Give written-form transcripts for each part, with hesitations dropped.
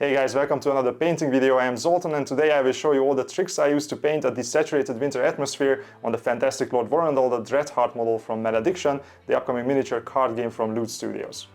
Hey guys, welcome to another painting video. I am Zoltan and today I will show you all the tricks I use to paint a desaturated winter atmosphere on the fantastic Lord Vorendal The Dreadheart model from Malediction, the upcoming miniature card game from Loot Studios.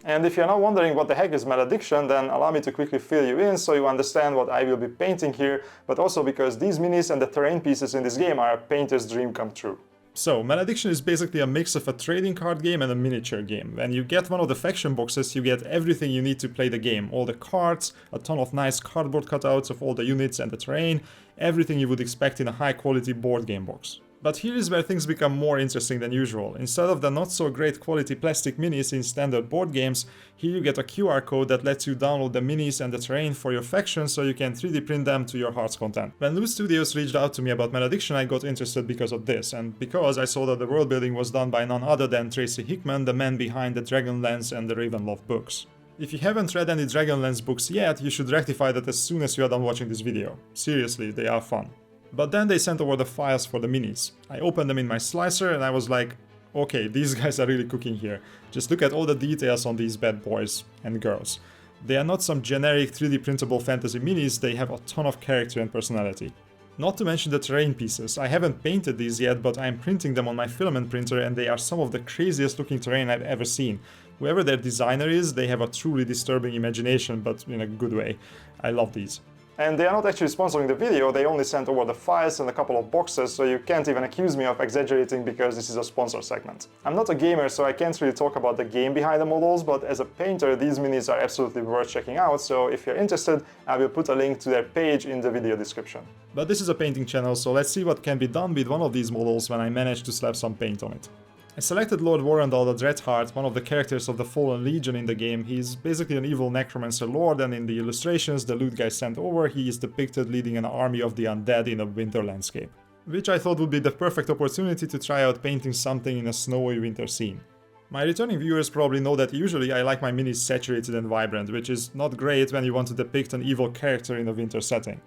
And if you're not wondering what the heck is Malediction, then allow me to quickly fill you in so you understand what I will be painting here, but also because these minis and the terrain pieces in this game are a painter's dream come true. So, Malediction is basically a mix of a trading card game and a miniature game. When you get one of the faction boxes, you get everything you need to play the game. All the cards, a ton of nice cardboard cutouts of all the units and the terrain, everything you would expect in a high quality board game box. But here is where things become more interesting than usual. Instead of the not so great quality plastic minis in standard board games, here you get a QR code that lets you download the minis and the terrain for your faction so you can 3D print them to your heart's content. When Loot Studios reached out to me about Malediction, I got interested because of this, and because I saw that the world building was done by none other than Tracy Hickman, the man behind the Dragonlance and the Ravenloft books. If you haven't read any Dragonlance books yet, you should rectify that as soon as you are done watching this video. Seriously, they are fun. But then they sent over the files for the minis. I opened them in my slicer and I was like, okay, these guys are really cooking here. Just look at all the details on these bad boys and girls. They are not some generic 3D printable fantasy minis, they have a ton of character and personality. Not to mention the terrain pieces. I haven't painted these yet, but I'm printing them on my filament printer and they are some of the craziest looking terrain I've ever seen. Whoever their designer is, they have a truly disturbing imagination, but in a good way. I love these. And they are not actually sponsoring the video, they only sent over the files and a couple of boxes, so you can't even accuse me of exaggerating because this is a sponsor segment. I'm not a gamer, so I can't really talk about the game behind the models, but as a painter, these minis are absolutely worth checking out, so if you're interested, I will put a link to their page in the video description. But this is a painting channel, so let's see what can be done with one of these models when I manage to slap some paint on it. I selected Lord Vorendal The Dreadheart, one of the characters of the Fallen Legion in the game. He's basically an evil necromancer lord, and in the illustrations the loot guys sent over, he is depicted leading an army of the undead in a winter landscape. Which I thought would be the perfect opportunity to try out painting something in a snowy winter scene. My returning viewers probably know that usually I like my minis saturated and vibrant, which is not great when you want to depict an evil character in a winter setting.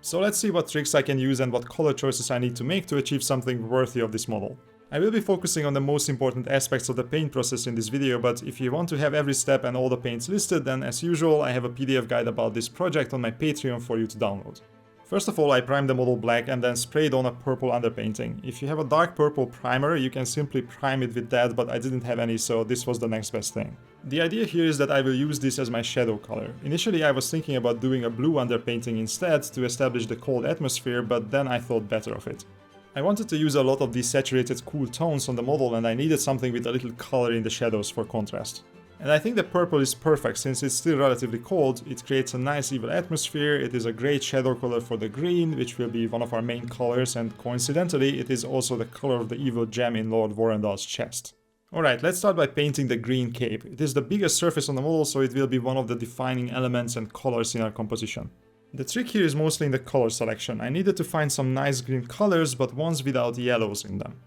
So let's see what tricks I can use and what color choices I need to make to achieve something worthy of this model. I will be focusing on the most important aspects of the paint process in this video, but if you want to have every step and all the paints listed, then as usual I have a PDF guide about this project on my Patreon for you to download. First of all, I primed the model black and then sprayed on a purple underpainting. If you have a dark purple primer, you can simply prime it with that, but I didn't have any, so this was the next best thing. The idea here is that I will use this as my shadow color. Initially I was thinking about doing a blue underpainting instead to establish the cold atmosphere, but then I thought better of it. I wanted to use a lot of these saturated cool tones on the model and I needed something with a little color in the shadows for contrast. And I think the purple is perfect since it's still relatively cold, it creates a nice evil atmosphere, it is a great shadow color for the green, which will be one of our main colors, and coincidentally it is also the color of the evil gem in Lord Vorendal's chest. Alright, let's start by painting the green cape. It is the biggest surface on the model, so it will be one of the defining elements and colors in our composition. The trick here is mostly in the color selection. I needed to find some nice green colors, but ones without yellows in them.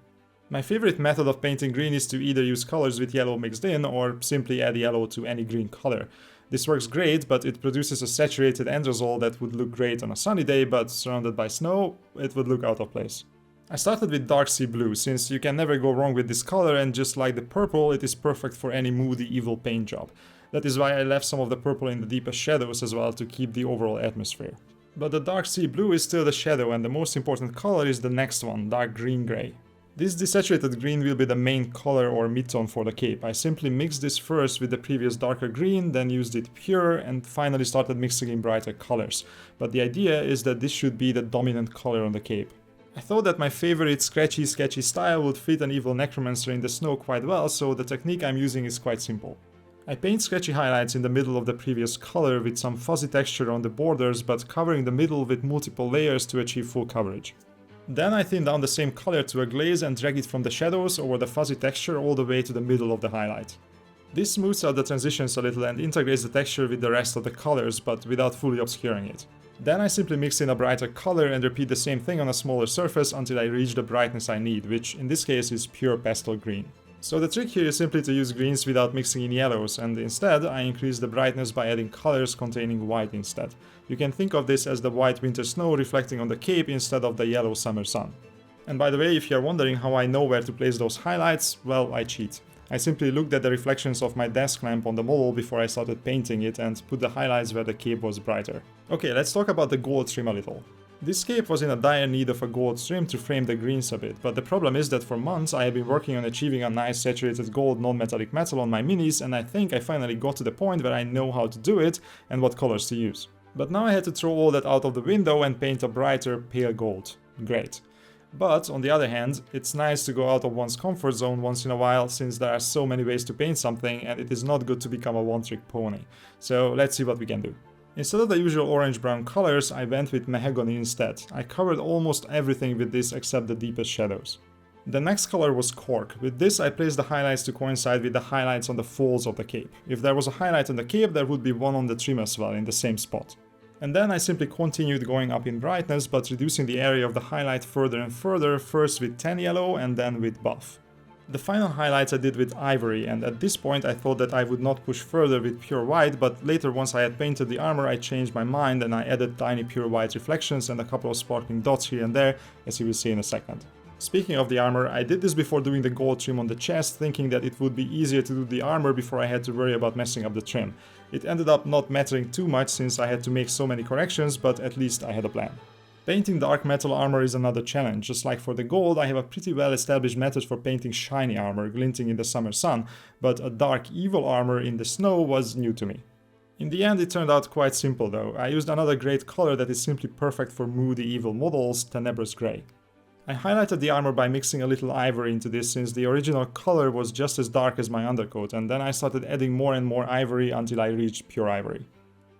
My favorite method of painting green is to either use colors with yellow mixed in, or simply add yellow to any green color. This works great, but it produces a saturated end result that would look great on a sunny day, but surrounded by snow, it would look out of place. I started with dark sea blue, since you can never go wrong with this color, and just like the purple, it is perfect for any moody evil paint job. That is why I left some of the purple in the deepest shadows as well to keep the overall atmosphere. But the dark sea blue is still the shadow, and the most important color is the next one, dark green-gray. This desaturated green will be the main color or mid-tone for the cape. I simply mixed this first with the previous darker green, then used it pure, and finally started mixing in brighter colors. But the idea is that this should be the dominant color on the cape. I thought that my favorite sketchy style would fit an evil necromancer in the snow quite well, so the technique I'm using is quite simple. I paint sketchy highlights in the middle of the previous color with some fuzzy texture on the borders, but covering the middle with multiple layers to achieve full coverage. Then I thin down the same color to a glaze and drag it from the shadows over the fuzzy texture all the way to the middle of the highlight. This smooths out the transitions a little and integrates the texture with the rest of the colors, but without fully obscuring it. Then I simply mix in a brighter color and repeat the same thing on a smaller surface until I reach the brightness I need, which in this case is pure pastel green. So the trick here is simply to use greens without mixing in yellows, and instead I increase the brightness by adding colors containing white instead. You can think of this as the white winter snow reflecting on the cape instead of the yellow summer sun. And by the way, if you're wondering how I know where to place those highlights, well, I cheat. I simply looked at the reflections of my desk lamp on the model before I started painting it and put the highlights where the cape was brighter. Okay, let's talk about the gold trim a little. This cape was in a dire need of a gold trim to frame the greens a bit, but the problem is that for months I have been working on achieving a nice saturated gold non-metallic metal on my minis, and I think I finally got to the point where I know how to do it and what colors to use. But now I had to throw all that out of the window and paint a brighter pale gold. Great. But, on the other hand, it's nice to go out of one's comfort zone once in a while, since there are so many ways to paint something and it is not good to become a one-trick pony. So let's see what we can do. Instead of the usual orange-brown colors, I went with mahogany instead. I covered almost everything with this except the deepest shadows. The next color was cork. With this I placed the highlights to coincide with the highlights on the folds of the cape. If there was a highlight on the cape, there would be one on the trim as well, in the same spot. And then I simply continued going up in brightness, but reducing the area of the highlight further and further, first with tan yellow and then with buff. The final highlights I did with ivory, and at this point I thought that I would not push further with pure white, but later once I had painted the armor I changed my mind and I added tiny pure white reflections and a couple of sparkling dots here and there, as you will see in a second. Speaking of the armor, I did this before doing the gold trim on the chest, thinking that it would be easier to do the armor before I had to worry about messing up the trim. It ended up not mattering too much since I had to make so many corrections, but at least I had a plan. Painting dark metal armor is another challenge. Just like for the gold, I have a pretty well established method for painting shiny armor, glinting in the summer sun, but a dark evil armor in the snow was new to me. In the end it turned out quite simple though. I used another great color that is simply perfect for moody evil models, Tenebrous Grey. I highlighted the armor by mixing a little ivory into this since the original color was just as dark as my undercoat, and then I started adding more and more ivory until I reached pure ivory.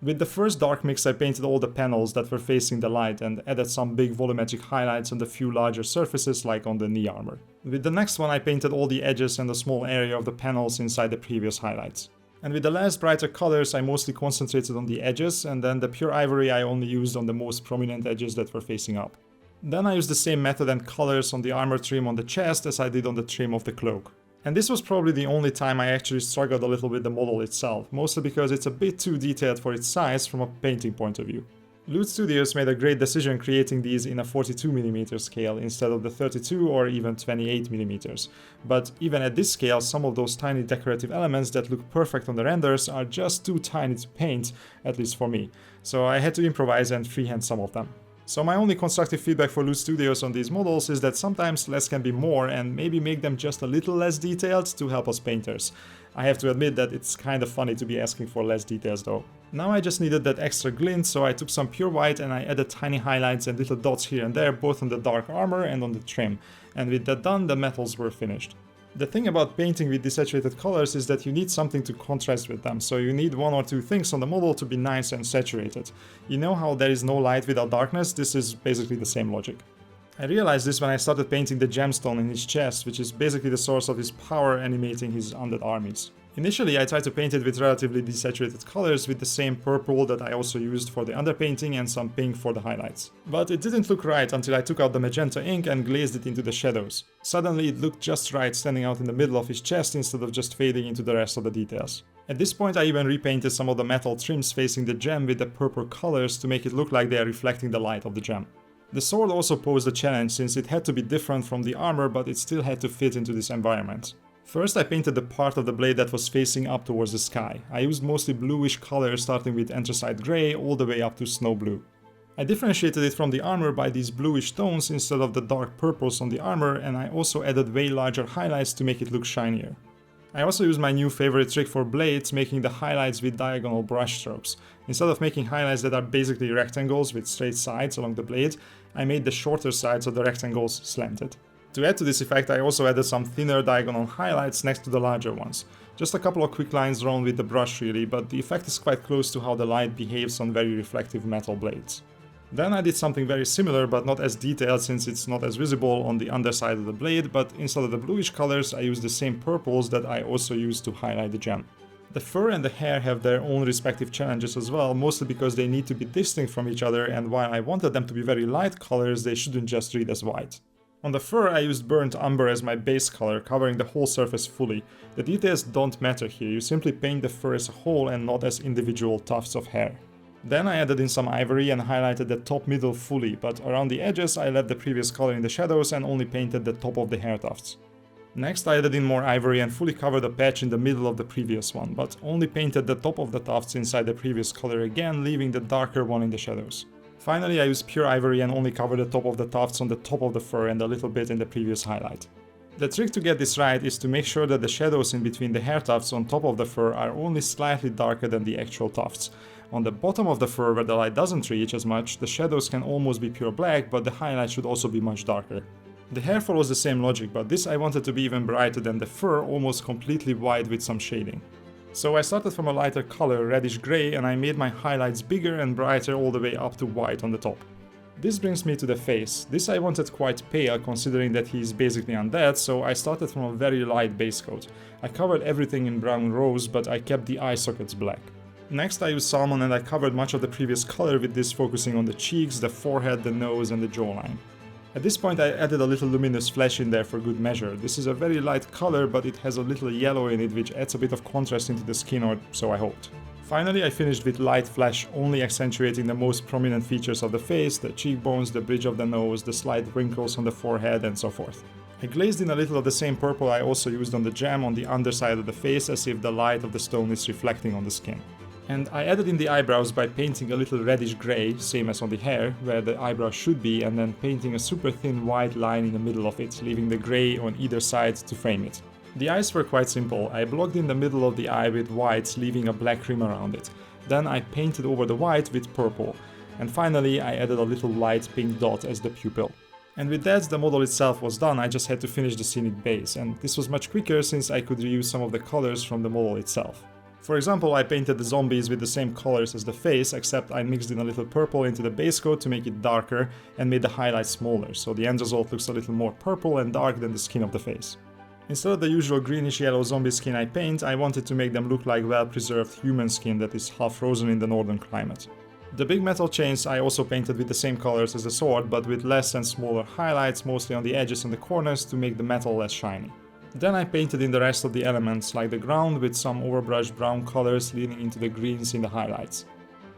With the first dark mix I painted all the panels that were facing the light and added some big volumetric highlights on the few larger surfaces like on the knee armor. With the next one I painted all the edges and the small area of the panels inside the previous highlights. And with the last brighter colors I mostly concentrated on the edges, and then the pure ivory I only used on the most prominent edges that were facing up. Then I used the same method and colors on the armor trim on the chest as I did on the trim of the cloak. And this was probably the only time I actually struggled a little with the model itself, mostly because it's a bit too detailed for its size from a painting point of view. Loot Studios made a great decision creating these in a 42mm scale instead of the 32 or even 28mm, but even at this scale some of those tiny decorative elements that look perfect on the renders are just too tiny to paint, at least for me, so I had to improvise and freehand some of them. So my only constructive feedback for Loot Studios on these models is that sometimes less can be more and maybe make them just a little less detailed to help us painters. I have to admit that it's kind of funny to be asking for less details though. Now I just needed that extra glint, so I took some pure white and I added tiny highlights and little dots here and there both on the dark armor and on the trim, and with that done the metals were finished. The thing about painting with desaturated colors is that you need something to contrast with them, so you need one or two things on the model to be nice and saturated. You know how there is no light without darkness? This is basically the same logic. I realized this when I started painting the gemstone in his chest, which is basically the source of his power animating his undead armies. Initially I tried to paint it with relatively desaturated colors with the same purple that I also used for the underpainting and some pink for the highlights. But it didn't look right until I took out the magenta ink and glazed it into the shadows. Suddenly it looked just right standing out in the middle of his chest instead of just fading into the rest of the details. At this point I even repainted some of the metal trims facing the gem with the purple colors to make it look like they are reflecting the light of the gem. The sword also posed a challenge since it had to be different from the armor, but it still had to fit into this environment. First I painted the part of the blade that was facing up towards the sky. I used mostly bluish colors starting with anthracite grey all the way up to snow blue. I differentiated it from the armor by these bluish tones instead of the dark purples on the armor, and I also added way larger highlights to make it look shinier. I also used my new favorite trick for blades, making the highlights with diagonal brush strokes. Instead of making highlights that are basically rectangles with straight sides along the blade, I made the shorter sides of the rectangles slanted. To add to this effect I also added some thinner diagonal highlights next to the larger ones. Just a couple of quick lines drawn with the brush really, but the effect is quite close to how the light behaves on very reflective metal blades. Then I did something very similar but not as detailed since it's not as visible on the underside of the blade, but instead of the bluish colors I used the same purples that I also used to highlight the gem. The fur and the hair have their own respective challenges as well, mostly because they need to be distinct from each other, and while I wanted them to be very light colors, they shouldn't just read as white. On the fur I used burnt umber as my base color, covering the whole surface fully. The details don't matter here, you simply paint the fur as a whole and not as individual tufts of hair. Then I added in some ivory and highlighted the top middle fully, but around the edges I left the previous color in the shadows and only painted the top of the hair tufts. Next I added in more ivory and fully covered a patch in the middle of the previous one, but only painted the top of the tufts inside the previous color again, leaving the darker one in the shadows. Finally I used pure ivory and only covered the top of the tufts on the top of the fur and a little bit in the previous highlight. The trick to get this right is to make sure that the shadows in between the hair tufts on top of the fur are only slightly darker than the actual tufts. On the bottom of the fur, where the light doesn't reach as much, the shadows can almost be pure black, but the highlight should also be much darker. The hair follows the same logic, but this I wanted to be even brighter than the fur, almost completely white with some shading. So I started from a lighter color, reddish grey, and I made my highlights bigger and brighter all the way up to white on the top. This brings me to the face. This I wanted quite pale, considering that he is basically undead, so I started from a very light base coat. I covered everything in brown rose, but I kept the eye sockets black. Next I used salmon and I covered much of the previous color, with this focusing on the cheeks, the forehead, the nose and the jawline. At this point I added a little luminous flesh in there for good measure. This is a very light color, but it has a little yellow in it, which adds a bit of contrast into the skin, or so I hoped. Finally I finished with light flesh, only accentuating the most prominent features of the face, the cheekbones, the bridge of the nose, the slight wrinkles on the forehead and so forth. I glazed in a little of the same purple I also used on the gem on the underside of the face, as if the light of the stone is reflecting on the skin. And I added in the eyebrows by painting a little reddish grey, same as on the hair, where the eyebrow should be, and then painting a super thin white line in the middle of it, leaving the grey on either side to frame it. The eyes were quite simple. I blocked in the middle of the eye with white, leaving a black rim around it. Then I painted over the white with purple. And finally I added a little light pink dot as the pupil. And with that the model itself was done. I just had to finish the scenic base, and this was much quicker since I could reuse some of the colors from the model itself. For example, I painted the zombies with the same colors as the face, except I mixed in a little purple into the base coat to make it darker and made the highlights smaller, so the end result looks a little more purple and dark than the skin of the face. Instead of the usual greenish yellow zombie skin I paint, I wanted to make them look like well-preserved human skin that is half frozen in the northern climate. The big metal chains I also painted with the same colors as the sword, but with less and smaller highlights, mostly on the edges and the corners, to make the metal less shiny. Then I painted in the rest of the elements, like the ground with some overbrushed brown colors leaning into the greens in the highlights.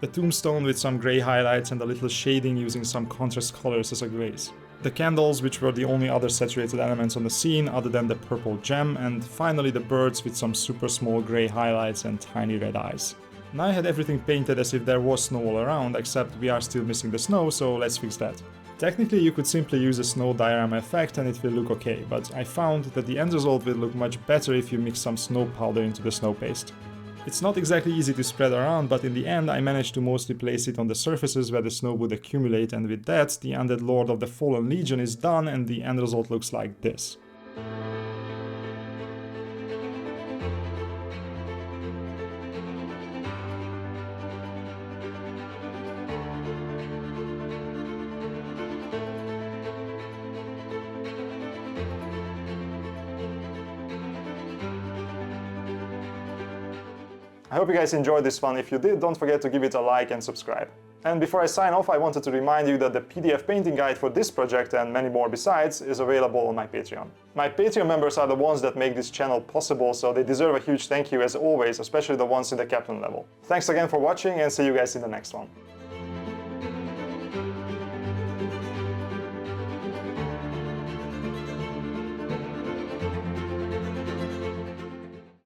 The tombstone with some grey highlights and a little shading using some contrast colors as a glaze. The candles, which were the only other saturated elements on the scene other than the purple gem, and finally the birds with some super small grey highlights and tiny red eyes. Now I had everything painted as if there was snow all around, except we are still missing the snow, so let's fix that. Technically you could simply use a snow diorama effect and it will look okay, but I found that the end result will look much better if you mix some snow powder into the snow paste. It's not exactly easy to spread around, but in the end I managed to mostly place it on the surfaces where the snow would accumulate, and with that the undead Lord of the Fallen Legion is done and the end result looks like this. I hope you guys enjoyed this one. If you did, don't forget to give it a like and subscribe. And before I sign off, I wanted to remind you that the PDF painting guide for this project and many more besides is available on my Patreon. My Patreon members are the ones that make this channel possible, so they deserve a huge thank you as always, especially the ones in the captain level. Thanks again for watching and see you guys in the next one.